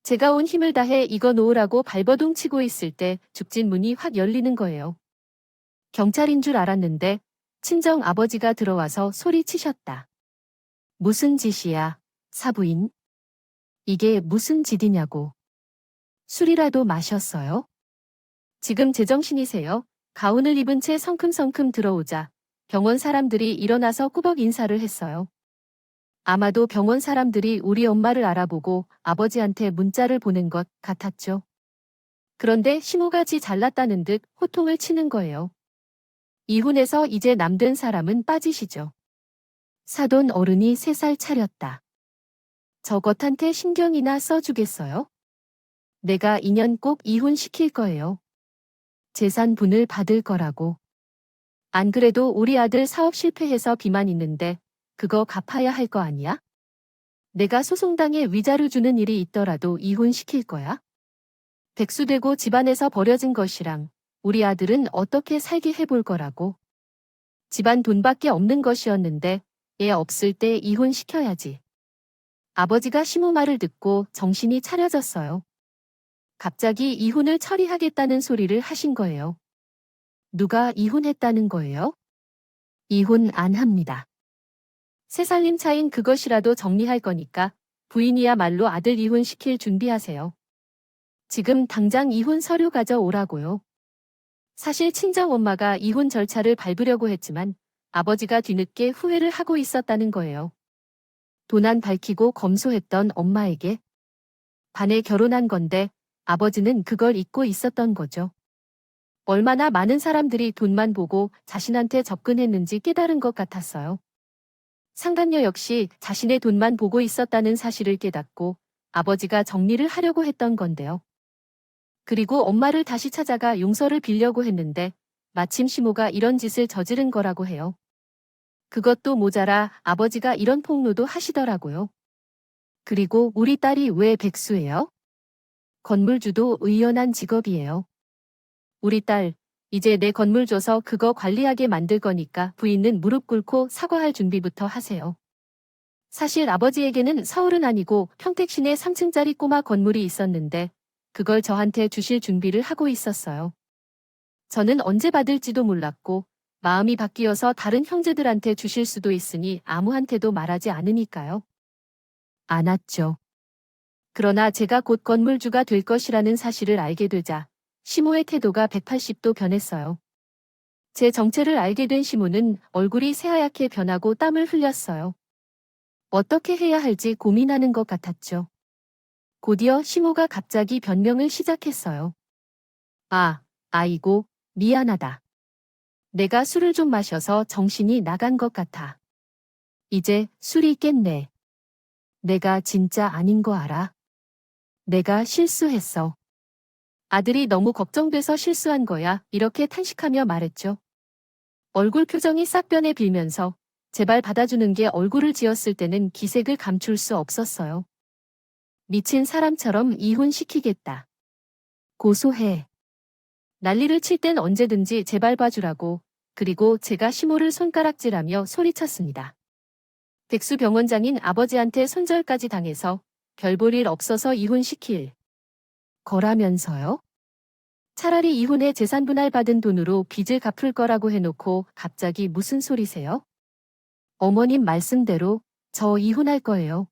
제가 온 힘을 다해 이거 놓으라고 발버둥 치고 있을 때 죽진 문이 확 열리는 거예요. 경찰인 줄 알았는데 친정 아버지가 들어와서 소리치셨다. 무슨 짓이야, 사부인? 이게 무슨 짓이냐고. 술이라도 마셨어요? 지금 제정신이세요? 가운을 입은 채 성큼성큼 들어오자 병원 사람들이 일어나서 꾸벅 인사를 했어요. 아마도 병원 사람들이 우리 엄마를 알아보고 아버지한테 문자를 보낸 것 같았죠. 그런데 시모가 지 잘났다는 듯 호통을 치는 거예요. 이혼해서 이제 남된 사람은 빠지시죠. 사돈 어른이 3살 차렸다. 저 것한테 신경이나 써주겠어요? 내가 인연 꼭 이혼시킬 거예요. 재산분을 받을 거라고. 안 그래도 우리 아들 사업 실패해서 빚만 있는데 그거 갚아야 할 거 아니야? 내가 소송당해 위자료 주는 일이 있더라도 이혼시킬 거야? 백수되고 집안에서 버려진 것이랑 우리 아들은 어떻게 살게 해볼 거라고. 집안 돈밖에 없는 것이었는데 애 없을 때 이혼시켜야지. 아버지가 시모 말을 듣고 정신이 차려졌어요. 갑자기 이혼을 처리하겠다는 소리를 하신 거예요. 누가 이혼했다는 거예요? 이혼 안 합니다. 3살님 차인 그것이라도 정리할 거니까 부인이야말로 아들 이혼시킬 준비하세요. 지금 당장 이혼 서류 가져오라고요. 사실 친정엄마가 이혼 절차를 밟으려고 했지만 아버지가 뒤늦게 후회를 하고 있었다는 거예요. 도난 밝히고 검소했던 엄마에게 반에 결혼한 건데 아버지는 그걸 잊고 있었던 거죠. 얼마나 많은 사람들이 돈만 보고 자신한테 접근했는지 깨달은 것 같았어요. 상간녀 역시 자신의 돈만 보고 있었다는 사실을 깨닫고 아버지가 정리를 하려고 했던 건데요. 그리고 엄마를 다시 찾아가 용서를 빌려고 했는데 마침 시모가 이런 짓을 저지른 거라고 해요. 그것도 모자라 아버지가 이런 폭로도 하시더라고요. 그리고 우리 딸이 왜 백수예요? 건물주도 의연한 직업이에요. 우리 딸, 이제 내 건물 줘서 그거 관리하게 만들 거니까 부인은 무릎 꿇고 사과할 준비부터 하세요. 사실 아버지에게는 서울은 아니고 평택 시내 3층짜리 꼬마 건물이 있었는데 그걸 저한테 주실 준비를 하고 있었어요. 저는 언제 받을지도 몰랐고 마음이 바뀌어서 다른 형제들한테 주실 수도 있으니 아무한테도 말하지 않으니까요. 않았죠. 그러나 제가 곧 건물주가 될 것이라는 사실을 알게 되자 시모의 태도가 180도 변했어요. 제 정체를 알게 된 시모는 얼굴이 새하얗게 변하고 땀을 흘렸어요. 어떻게 해야 할지 고민하는 것 같았죠. 곧이어 시모가 갑자기 변명을 시작했어요. 아이고, 미안하다. 내가 술을 좀 마셔서 정신이 나간 것 같아. 이제 술이 깼네. 내가 진짜 아닌 거 알아? 내가 실수했어. 아들이 너무 걱정돼서 실수한 거야. 이렇게 탄식하며 말했죠. 얼굴 표정이 싹 변해 빌면서 제발 받아주는 게 얼굴을 지었을 때는 기색을 감출 수 없었어요. 미친 사람처럼 이혼시키겠다. 고소해. 난리를 칠 땐 언제든지 제발 봐주라고. 그리고 제가 시모를 손가락질하며 소리쳤습니다. 백수 병원장인 아버지한테 손절까지 당해서 별 볼 일 없어서 이혼시킬 거라면서요? 차라리 이혼해 재산 분할 받은 돈으로 빚을 갚을 거라고 해놓고 갑자기 무슨 소리세요? 어머님 말씀대로 저 이혼할 거예요.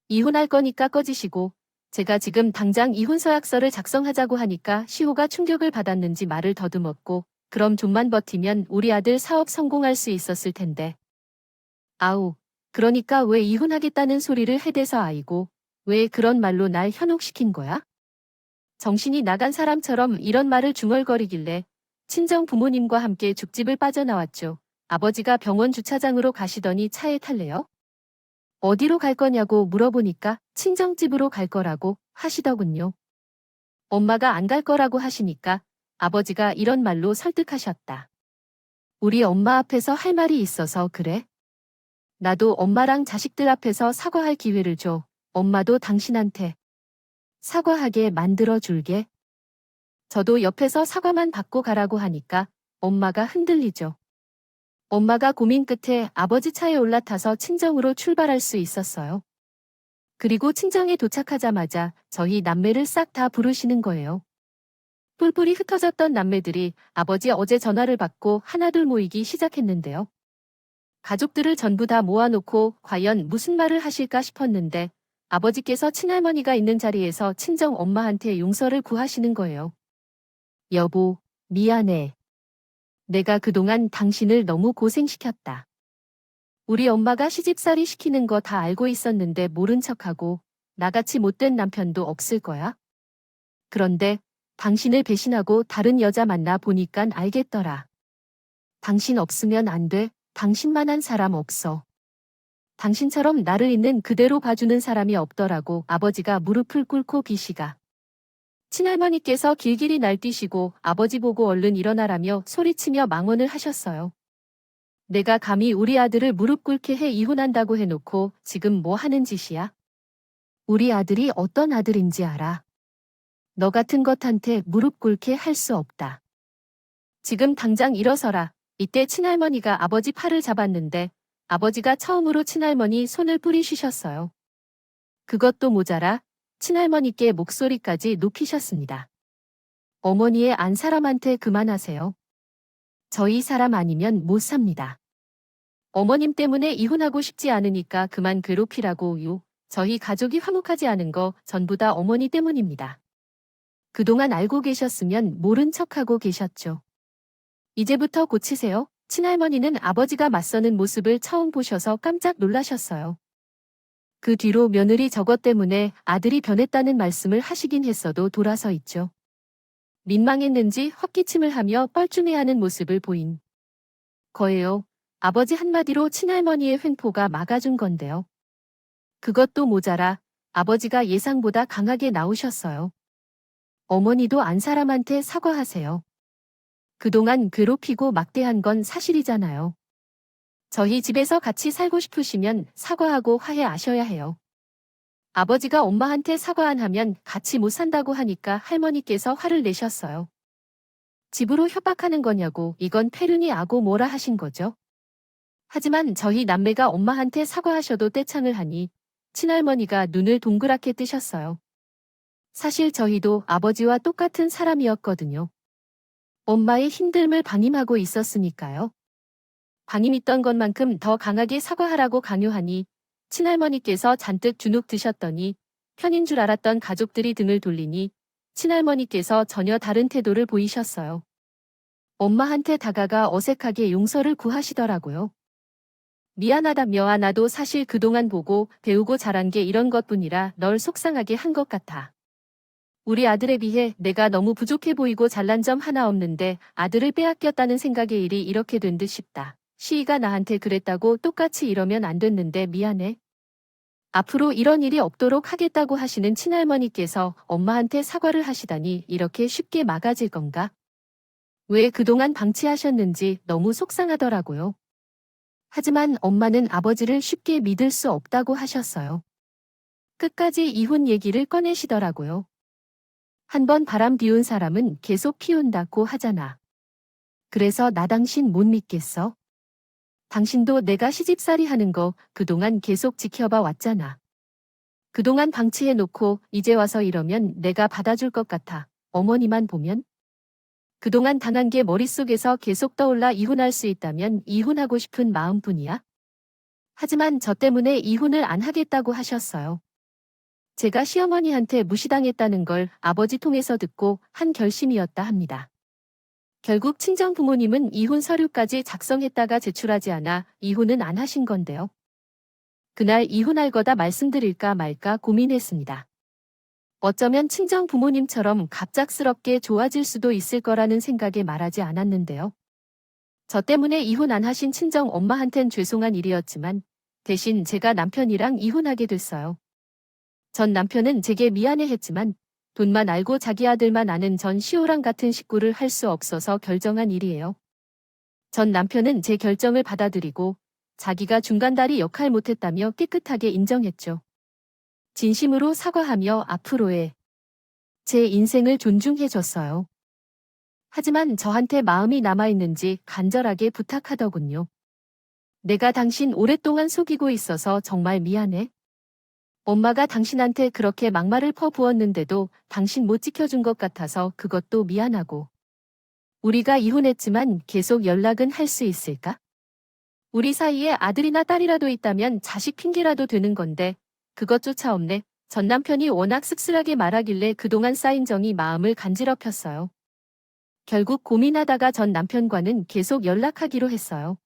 이혼할 거니까 꺼지시고 제가 지금 당장 이혼 서약서를 작성하자고 하니까 시호가 충격을 받았는지 말을 더듬었고 그럼 좀만 버티면 우리 아들 사업 성공할 수 있었을 텐데. 아우, 그러니까 왜 이혼하겠다는 소리를 해대서 아이고 왜 그런 말로 날 현혹시킨 거야? 정신이 나간 사람처럼 이런 말을 중얼거리길래 친정 부모님과 함께 죽집을 빠져나왔죠. 아버지가 병원 주차장으로 가시더니 차에 탈래요? 어디로 갈 거냐고 물어보니까 친정집으로 갈 거라고 하시더군요. 엄마가 안 갈 거라고 하시니까 아버지가 이런 말로 설득하셨다. 우리 엄마 앞에서 할 말이 있어서 그래? 나도 엄마랑 자식들 앞에서 사과할 기회를 줘. 엄마도 당신한테 사과하게 만들어 줄게. 저도 옆에서 사과만 받고 가라고 하니까 엄마가 흔들리죠. 엄마가 고민 끝에 아버지 차에 올라타서 친정으로 출발할 수 있었어요. 그리고 친정에 도착하자마자 저희 남매를 싹 다 부르시는 거예요. 뿔뿔이 흩어졌던 남매들이 아버지 어제 전화를 받고 하나둘 모이기 시작했는데요. 가족들을 전부 다 모아놓고 과연 무슨 말을 하실까 싶었는데 아버지께서 친할머니가 있는 자리에서 친정 엄마한테 용서를 구하시는 거예요. 여보, 미안해. 내가 그동안 당신을 너무 고생시켰다. 우리 엄마가 시집살이 시키는 거 다 알고 있었는데 모른 척하고 나같이 못된 남편도 없을 거야. 그런데 당신을 배신하고 다른 여자 만나 보니깐 알겠더라. 당신 없으면 안 돼. 당신만한 사람 없어. 당신처럼 나를 있는 그대로 봐주는 사람이 없더라고. 아버지가 무릎을 꿇고 비시가. 친할머니께서 길길이 날뛰시고 아버지 보고 얼른 일어나라며 소리치며 망언을 하셨어요. 내가 감히 우리 아들을 무릎 꿇게 해 이혼한다고 해놓고 지금 뭐 하는 짓이야? 우리 아들이 어떤 아들인지 알아. 너 같은 것한테 무릎 꿇게 할 수 없다. 지금 당장 일어서라. 이때 친할머니가 아버지 팔을 잡았는데 아버지가 처음으로 친할머니 손을 뿌리쉬셨어요. 그것도 모자라 친할머니께 목소리까지 높이셨습니다. 어머니의 안 사람한테 그만하세요. 저희 사람 아니면 못 삽니다. 어머님 때문에 이혼하고 싶지 않으니까 그만 괴롭히라고요. 저희 가족이 화목하지 않은 거 전부 다 어머니 때문입니다. 그동안 알고 계셨으면 모른 척하고 계셨죠. 이제부터 고치세요. 친할머니는 아버지가 맞서는 모습을 처음 보셔서 깜짝 놀라셨어요. 그 뒤로 며느리 저것 때문에 아들이 변했다는 말씀을 하시긴 했어도 돌아서 있죠. 민망했는지 헛기침을 하며 뻘쭘해하는 모습을 보인 거예요. 아버지 한마디로 친할머니의 횡포가 막아준 건데요. 그것도 모자라 아버지가 예상보다 강하게 나오셨어요. 어머니도 안 사람한테 사과하세요. 그동안 괴롭히고 막대한 건 사실이잖아요. 저희 집에서 같이 살고 싶으시면 사과하고 화해하셔야 해요. 아버지가 엄마한테 사과 안 하면 같이 못 산다고 하니까 할머니께서 화를 내셨어요. 집으로 협박하는 거냐고 이건 폐륜이 아고 뭐라 하신 거죠. 하지만 저희 남매가 엄마한테 사과하셔도 떼창을 하니 친할머니가 눈을 동그랗게 뜨셨어요. 사실 저희도 아버지와 똑같은 사람이었거든요. 엄마의 힘듦을 방임하고 있었으니까요. 방임있던 것만큼 더 강하게 사과하라고 강요하니 친할머니께서 잔뜩 주눅 드셨더니 편인 줄 알았던 가족들이 등을 돌리니 친할머니께서 전혀 다른 태도를 보이셨어요. 엄마한테 다가가 어색하게 용서를 구하시더라고요. 미안하다며 나도 사실 그동안 보고 배우고 자란 게 이런 것뿐이라 널 속상하게 한 것 같아. 우리 아들에 비해 내가 너무 부족해 보이고 잘난 점 하나 없는데 아들을 빼앗겼다는 생각에 일이 이렇게 된 듯 싶다. 시희가 나한테 그랬다고 똑같이 이러면 안 됐는데 미안해. 앞으로 이런 일이 없도록 하겠다고 하시는 친할머니께서 엄마한테 사과를 하시다니 이렇게 쉽게 막아질 건가? 왜 그동안 방치하셨는지 너무 속상하더라고요. 하지만 엄마는 아버지를 쉽게 믿을 수 없다고 하셨어요. 끝까지 이혼 얘기를 꺼내시더라고요. 한번 바람 피운 사람은 계속 피운다고 하잖아. 그래서 나 당신 못 믿겠어? 당신도 내가 시집살이 하는 거 그동안 계속 지켜봐 왔잖아. 그동안 방치해놓고 이제 와서 이러면 내가 받아줄 것 같아. 어머니만 보면? 그동안 당한 게 머릿속에서 계속 떠올라 이혼할 수 있다면 이혼하고 싶은 마음뿐이야. 하지만 저 때문에 이혼을 안 하겠다고 하셨어요. 제가 시어머니한테 무시당했다는 걸 아버지 통해서 듣고 한 결심이었다 합니다. 결국 친정 부모님은 이혼 서류까지 작성했다가 제출하지 않아 이혼은 안 하신 건데요. 그날 이혼할 거다 말씀드릴까 말까 고민했습니다. 어쩌면 친정 부모님처럼 갑작스럽게 좋아질 수도 있을 거라는 생각에 말하지 않았는데요. 저 때문에 이혼 안 하신 친정 엄마한텐 죄송한 일이었지만 대신 제가 남편이랑 이혼하게 됐어요. 전 남편은 제게 미안해했지만 돈만 알고 자기 아들만 아는 전 시호랑 같은 식구를 할 수 없어서 결정한 일이에요. 전 남편은 제 결정을 받아들이고 자기가 중간다리 역할 못했다며 깨끗하게 인정했죠. 진심으로 사과하며 앞으로의 제 인생을 존중해줬어요. 하지만 저한테 마음이 남아있는지 간절하게 부탁하더군요. 내가 당신 오랫동안 속이고 있어서 정말 미안해. 엄마가 당신한테 그렇게 막말을 퍼부었는데도 당신 못 지켜준 것 같아서 그것도 미안하고. 우리가 이혼했지만 계속 연락은 할 수 있을까? 우리 사이에 아들이나 딸이라도 있다면 자식 핑계라도 되는 건데 그것조차 없네. 전 남편이 워낙 씁쓸하게 말하길래 그동안 쌓인 정이 마음을 간지럽혔어요. 결국 고민하다가 전 남편과는 계속 연락하기로 했어요.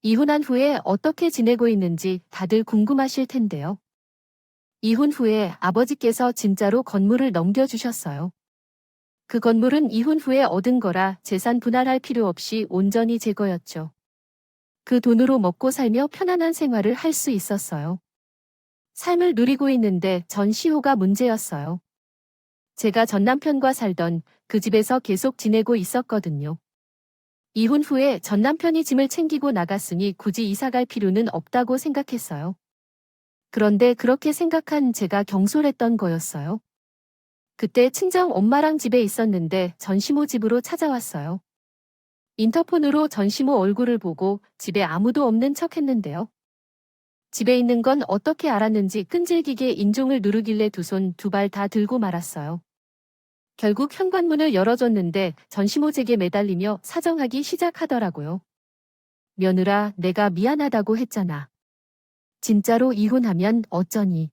이혼한 후에 어떻게 지내고 있는지 다들 궁금하실 텐데요. 이혼 후에 아버지께서 진짜로 건물을 넘겨주셨어요. 그 건물은 이혼 후에 얻은 거라 재산 분할할 필요 없이 온전히 제 거였죠. 그 돈으로 먹고 살며 편안한 생활을 할 수 있었어요. 삶을 누리고 있는데 전 시호가 문제였어요. 제가 전 남편과 살던 그 집에서 계속 지내고 있었거든요. 이혼 후에 전 남편이 짐을 챙기고 나갔으니 굳이 이사갈 필요는 없다고 생각했어요. 그런데 그렇게 생각한 제가 경솔했던 거였어요. 그때 친정 엄마랑 집에 있었는데 전시모 집으로 찾아왔어요. 인터폰으로 전시모 얼굴을 보고 집에 아무도 없는 척 했는데요. 집에 있는 건 어떻게 알았는지 끈질기게 인종을 누르길래 두 손 두 발 다 들고 말았어요. 결국 현관문을 열어줬는데 전시모 제게 매달리며 사정하기 시작하더라고요. 며느라, 내가 미안하다고 했잖아. 진짜로 이혼하면 어쩌니?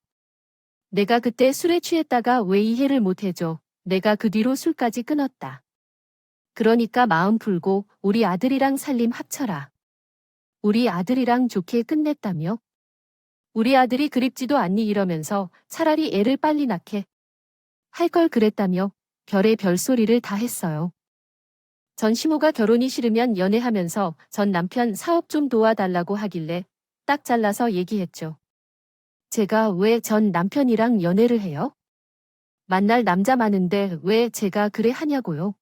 내가 그때 술에 취했다가 왜 이해를 못 해줘? 내가 그 뒤로 술까지 끊었다. 그러니까 마음 풀고 우리 아들이랑 살림 합쳐라. 우리 아들이랑 좋게 끝냈다며? 우리 아들이 그립지도 않니 이러면서 차라리 애를 빨리 낳게 할 걸 그랬다며 별의 별소리를 다 했어요. 전시모가 결혼이 싫으면 연애하면서 전 남편 사업 좀 도와달라고 하길래 딱 잘라서 얘기했죠. 제가 왜 전 남편이랑 연애를 해요? 만날 남자 많은데 왜 제가 그래 하냐고요?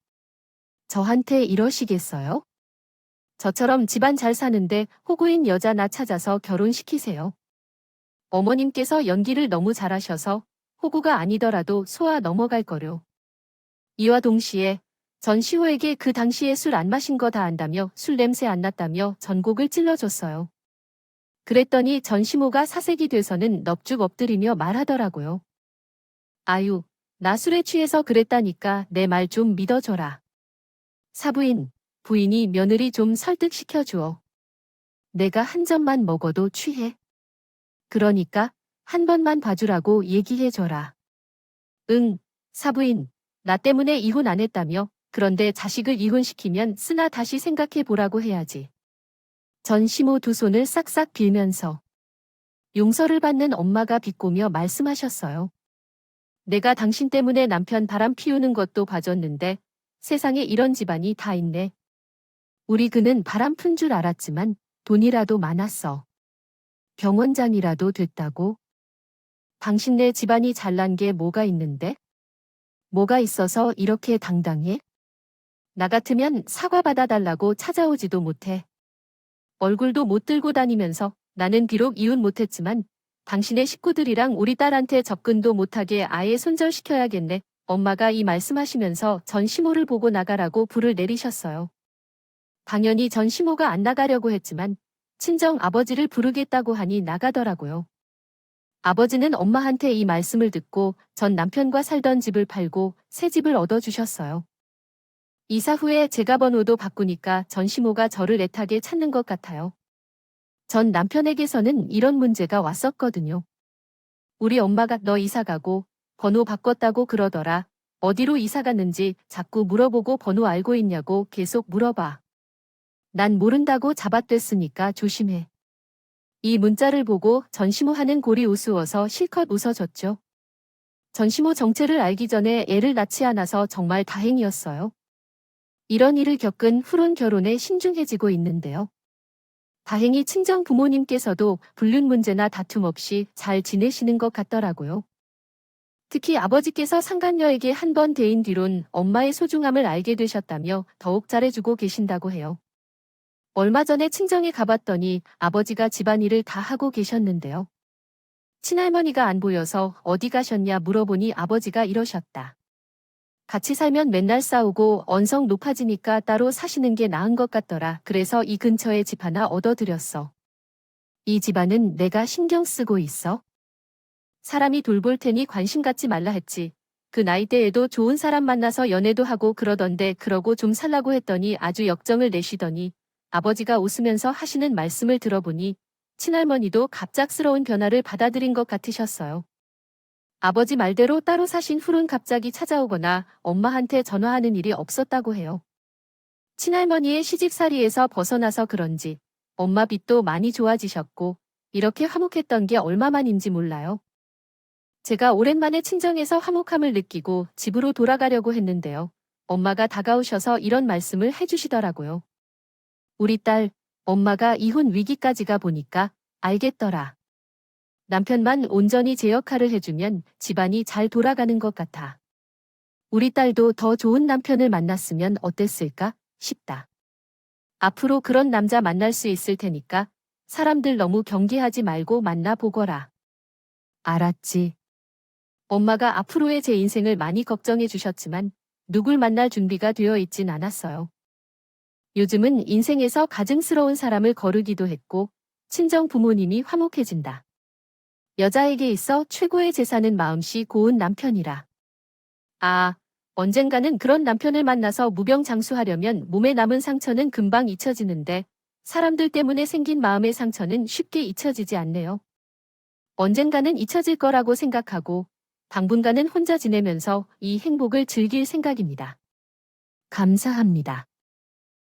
저한테 이러시겠어요? 저처럼 집안 잘 사는데 호구인 여자 나 찾아서 결혼시키세요. 어머님께서 연기를 너무 잘하셔서 호구가 아니더라도 소화 넘어갈 거려. 이와 동시에 전시호에게 그 당시에 술 안 마신 거 다 안다며 술 냄새 안 났다며 전곡을 찔러줬어요. 그랬더니 전시모가 사색이 돼서는 넙죽 엎드리며 말하더라고요. 아유, 나 술에 취해서 그랬다니까 내 말 좀 믿어줘라. 사부인, 부인이 며느리 좀 설득시켜주어. 내가 한 점만 먹어도 취해. 그러니까 한 번만 봐주라고 얘기해줘라. 응, 사부인, 나 때문에 이혼 안 했다며. 그런데 자식을 이혼시키면 쓰나 다시 생각해 보라고 해야지. 전시모 두 손을 싹싹 빌면서 용서를 받는 엄마가 비꼬며 말씀하셨어요. 내가 당신 때문에 남편 바람 피우는 것도 봐줬는데 세상에 이런 집안이 다 있네. 우리 그는 바람 푼 줄 알았지만 돈이라도 많았어. 병원장이라도 됐다고? 당신네 집안이 잘난 게 뭐가 있는데? 뭐가 있어서 이렇게 당당해? 나 같으면 사과 받아달라고 찾아오지도 못해. 얼굴도 못 들고 다니면서 나는 비록 이혼 못했지만 당신의 식구들이랑 우리 딸한테 접근도 못하게 아예 손절시켜야겠네. 엄마가 이 말씀하시면서 전시모를 보고 나가라고 불을 내리셨어요. 당연히 전시모가 안 나가려고 했지만 친정 아버지를 부르겠다고 하니 나가더라고요. 아버지는 엄마한테 이 말씀을 듣고 전 남편과 살던 집을 팔고 새 집을 얻어주셨어요. 이사 후에 제가 번호도 바꾸니까 전시모가 저를 애타게 찾는 것 같아요. 전 남편에게서는 이런 문제가 왔었거든요. 우리 엄마가 너 이사 가고 번호 바꿨다고 그러더라. 어디로 이사 갔는지 자꾸 물어보고 번호 알고 있냐고 계속 물어봐. 난 모른다고 잡아댔으니까 조심해. 이 문자를 보고 전시모 하는 골이 우스워서 실컷 웃어줬죠. 전시모 정체를 알기 전에 애를 낳지 않아서 정말 다행이었어요. 이런 일을 겪은 후론 결혼에 신중해지고 있는데요. 다행히 친정 부모님께서도 불륜 문제나 다툼 없이 잘 지내시는 것 같더라고요. 특히 아버지께서 상간녀에게 한 번 대인 뒤론 엄마의 소중함을 알게 되셨다며 더욱 잘해주고 계신다고 해요. 얼마 전에 친정에 가봤더니 아버지가 집안일을 다 하고 계셨는데요. 친할머니가 안 보여서 어디 가셨냐 물어보니 아버지가 이러셨다. 같이 살면 맨날 싸우고 언성 높아지니까 따로 사시는 게 나은 것 같더라. 그래서 이 근처에 집 하나 얻어들였어. 이 집안은 내가 신경 쓰고 있어. 사람이 돌볼 테니 관심 갖지 말라 했지. 그 나이대에도 좋은 사람 만나서 연애도 하고 그러던데 그러고 좀 살라고 했더니 아주 역정을 내시더니 아버지가 웃으면서 하시는 말씀을 들어보니 친할머니도 갑작스러운 변화를 받아들인 것 같으셨어요. 아버지 말대로 따로 사신 후론 갑자기 찾아오거나 엄마한테 전화하는 일이 없었다고 해요. 친할머니의 시집살이에서 벗어나서 그런지 엄마 빚도 많이 좋아지셨고 이렇게 화목했던 게 얼마만인지 몰라요. 제가 오랜만에 친정에서 화목함을 느끼고 집으로 돌아가려고 했는데요. 엄마가 다가오셔서 이런 말씀을 해주시더라고요. 우리 딸, 엄마가 이혼 위기까지가 보니까 알겠더라. 남편만 온전히 제 역할을 해주면 집안이 잘 돌아가는 것 같아. 우리 딸도 더 좋은 남편을 만났으면 어땠을까 싶다. 앞으로 그런 남자 만날 수 있을 테니까 사람들 너무 경계하지 말고 만나보거라. 알았지. 엄마가 앞으로의 제 인생을 많이 걱정해 주셨지만 누굴 만날 준비가 되어 있진 않았어요. 요즘은 인생에서 가증스러운 사람을 거르기도 했고 친정 부모님이 화목해진다. 여자에게 있어 최고의 재산은 마음씨 고운 남편이라. 아, 언젠가는 그런 남편을 만나서 무병장수하려면 몸에 남은 상처는 금방 잊혀지는데 사람들 때문에 생긴 마음의 상처는 쉽게 잊혀지지 않네요. 언젠가는 잊혀질 거라고 생각하고 당분간은 혼자 지내면서 이 행복을 즐길 생각입니다. 감사합니다.